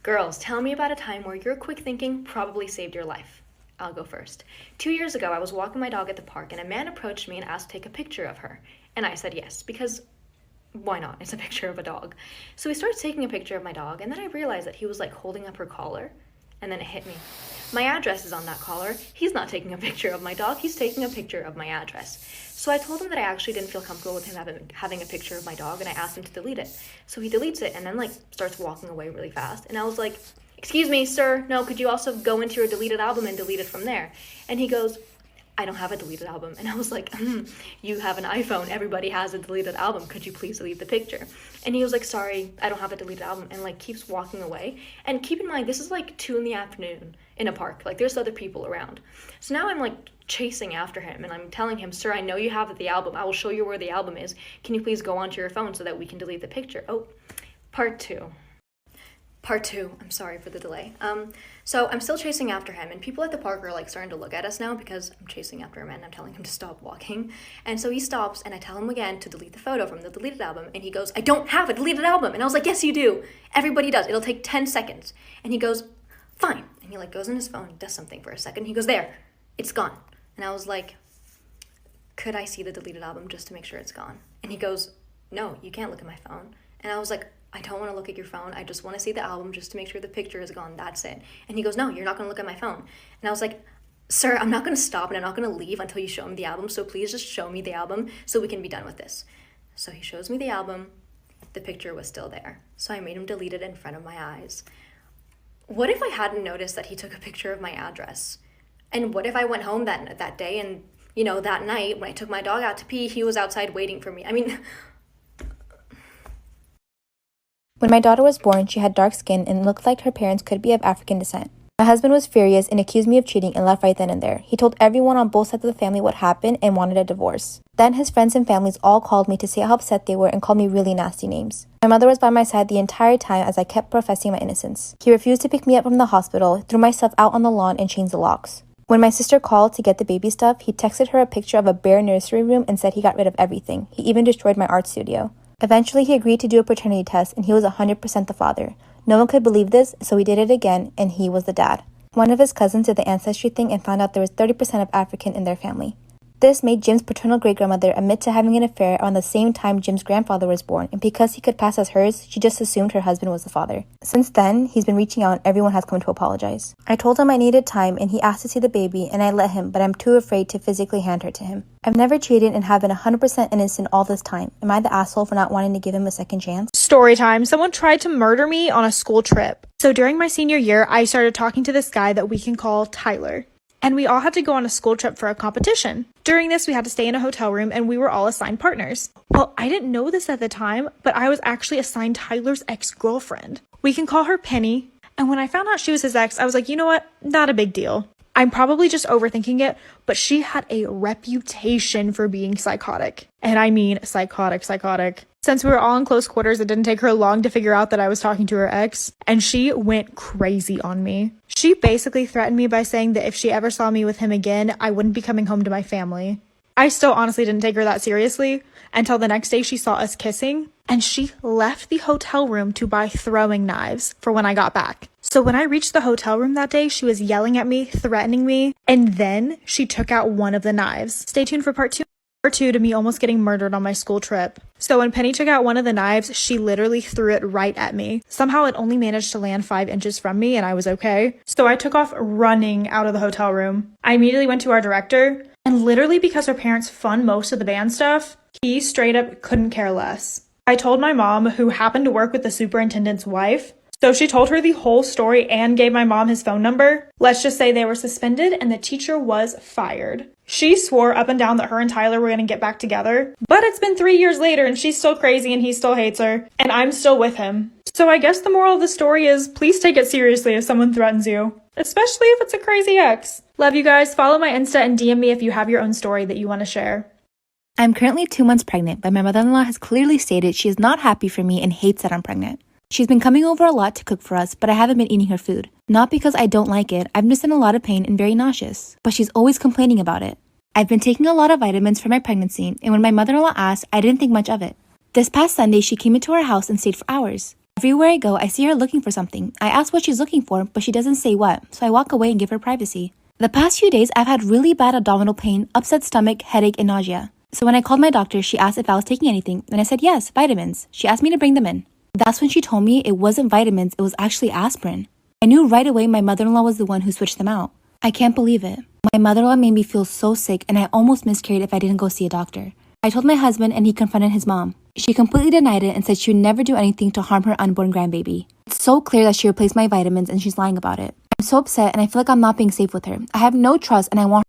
Girls, tell me about a time where your quick thinking probably saved your life. I'll go first. 2 years ago, I was walking my dog at the park, and a man approached me and asked to take a picture of her. And I said yes, because why not? It's a picture of a dog. So he starts taking a picture of my dog, and then I realized that he was like holding up her collar, and then it hit me. My address is on that collar. He's not taking a picture of my dog, he's taking a picture of my address. So I told him that I actually didn't feel comfortable with him having a picture of my dog, and I asked him to delete it. So he deletes it and then like starts walking away really fast. And I was like, "Excuse me, sir, no, could you also go into your deleted album and delete it from there?" And he goes, "I don't have a deleted album." And I was like, "You have an iPhone, everybody has a deleted album, could you please delete the picture?" And he was like, "Sorry, I don't have a deleted album," and like keeps walking away. And keep in mind, this is like 2 PM in a park, like there's other people around. So now I'm like chasing after him, and I'm telling him, "Sir, I know you have the album, I will show you where the album is, can you please go onto your phone so that we can delete the picture?" Oh, part two. I'm sorry for the delay. So I'm still chasing after him, and people at the park are like starting to look at us now because I'm chasing after him and I'm telling him to stop walking. And so he stops, and I tell him again to delete the photo from the deleted album, and he goes, "I don't have a deleted album." And I was like, "Yes, you do. Everybody does. It'll take 10 seconds. And he goes, "Fine." And he like goes on his phone, does something for a second. He goes, "There, it's gone." And I was like, "Could I see the deleted album just to make sure it's gone?" And he goes, "No, you can't look at my phone." And I was like, "I don't want to look at your phone. I just want to see the album just to make sure the picture is gone. That's it." And he goes, "No, you're not going to look at my phone." And I was like, "Sir, I'm not going to stop and I'm not going to leave until you show me the album. So please just show me the album so we can be done with this." So he shows me the album. The picture was still there. So I made him delete it in front of my eyes. What if I hadn't noticed that he took a picture of my address? And what if I went home that day and, that night when I took my dog out to pee, he was outside waiting for me? I mean... When my daughter was born, she had dark skin and looked like her parents could be of African descent. My husband was furious and accused me of cheating and left right then and there. He told everyone on both sides of the family what happened and wanted a divorce. Then his friends and families all called me to say how upset they were and called me really nasty names. My mother was by my side the entire time as I kept professing my innocence. He refused to pick me up from the hospital, threw my stuff out on the lawn, and changed the locks. When my sister called to get the baby stuff, he texted her a picture of a bare nursery room and said he got rid of everything. He even destroyed my art studio. Eventually, he agreed to do a paternity test, and he was 100% the father. No one could believe this, so he did it again, and he was the dad. One of his cousins did the ancestry thing and found out there was 30% of African in their family. This made Jim's paternal great-grandmother admit to having an affair around the same time Jim's grandfather was born, and because he could pass as hers, she just assumed her husband was the father. Since then, he's been reaching out and everyone has come to apologize. I told him I needed time, and he asked to see the baby, and I let him, but I'm too afraid to physically hand her to him. I've never cheated and have been 100% innocent all this time. Am I the asshole for not wanting to give him a second chance? Storytime. Someone tried to murder me on a school trip. So during my senior year, I started talking to this guy that we can call Tyler. And we all had to go on a school trip for a competition. During this, we had to stay in a hotel room and we were all assigned partners. Well, I didn't know this at the time, but I was actually assigned Tyler's ex-girlfriend. We can call her Penny. And when I found out she was his ex, I was like, you know what? Not a big deal. I'm probably just overthinking it, but she had a reputation for being psychotic. And I mean psychotic. Since we were all in close quarters, it didn't take her long to figure out that I was talking to her ex, and she went crazy on me. She basically threatened me by saying that if she ever saw me with him again, I wouldn't be coming home to my family. I still honestly didn't take her that seriously until the next day she saw us kissing, and she left the hotel room to buy throwing knives for when I got back. So when I reached the hotel room that day, she was yelling at me, threatening me, and then she took out one of the knives. Stay tuned for part 2. Part 2 to me almost getting murdered on my school trip. So when Penny took out one of the knives, she literally threw it right at me. Somehow it only managed to land 5 inches from me and I was okay. So I took off running out of the hotel room. I immediately went to our director, and literally because her parents fund most of the band stuff, he straight up couldn't care less. I told my mom, who happened to work with the superintendent's wife, so she told her the whole story and gave my mom his phone number. Let's just say they were suspended and the teacher was fired. She swore up and down that her and Tyler were going to get back together, but it's been 3 years later and she's still crazy and he still hates her, and I'm still with him. So I guess the moral of the story is please take it seriously if someone threatens you, especially if it's a crazy ex. Love you guys. Follow my Insta and DM me if you have your own story that you want to share. I'm currently 2 months pregnant, but my mother-in-law has clearly stated she is not happy for me and hates that I'm pregnant. She's been coming over a lot to cook for us, but I haven't been eating her food. Not because I don't like it, I'm just in a lot of pain and very nauseous. But she's always complaining about it. I've been taking a lot of vitamins for my pregnancy, and when my mother-in-law asked, I didn't think much of it. This past Sunday, she came into our house and stayed for hours. Everywhere I go, I see her looking for something. I ask what she's looking for, but she doesn't say what, so I walk away and give her privacy. The past few days, I've had really bad abdominal pain, upset stomach, headache, and nausea. So when I called my doctor, she asked if I was taking anything, and I said yes, vitamins. She asked me to bring them in. That's when she told me it wasn't vitamins, it was actually aspirin. I knew right away my mother-in-law was the one who switched them out. I can't believe it. My mother-in-law made me feel so sick, and I almost miscarried if I didn't go see a doctor. I told my husband, and he confronted his mom. She completely denied it and said she would never do anything to harm her unborn grandbaby. It's so clear that she replaced my vitamins and she's lying about it. I'm so upset and I feel like I'm not being safe with her. I have no trust and I want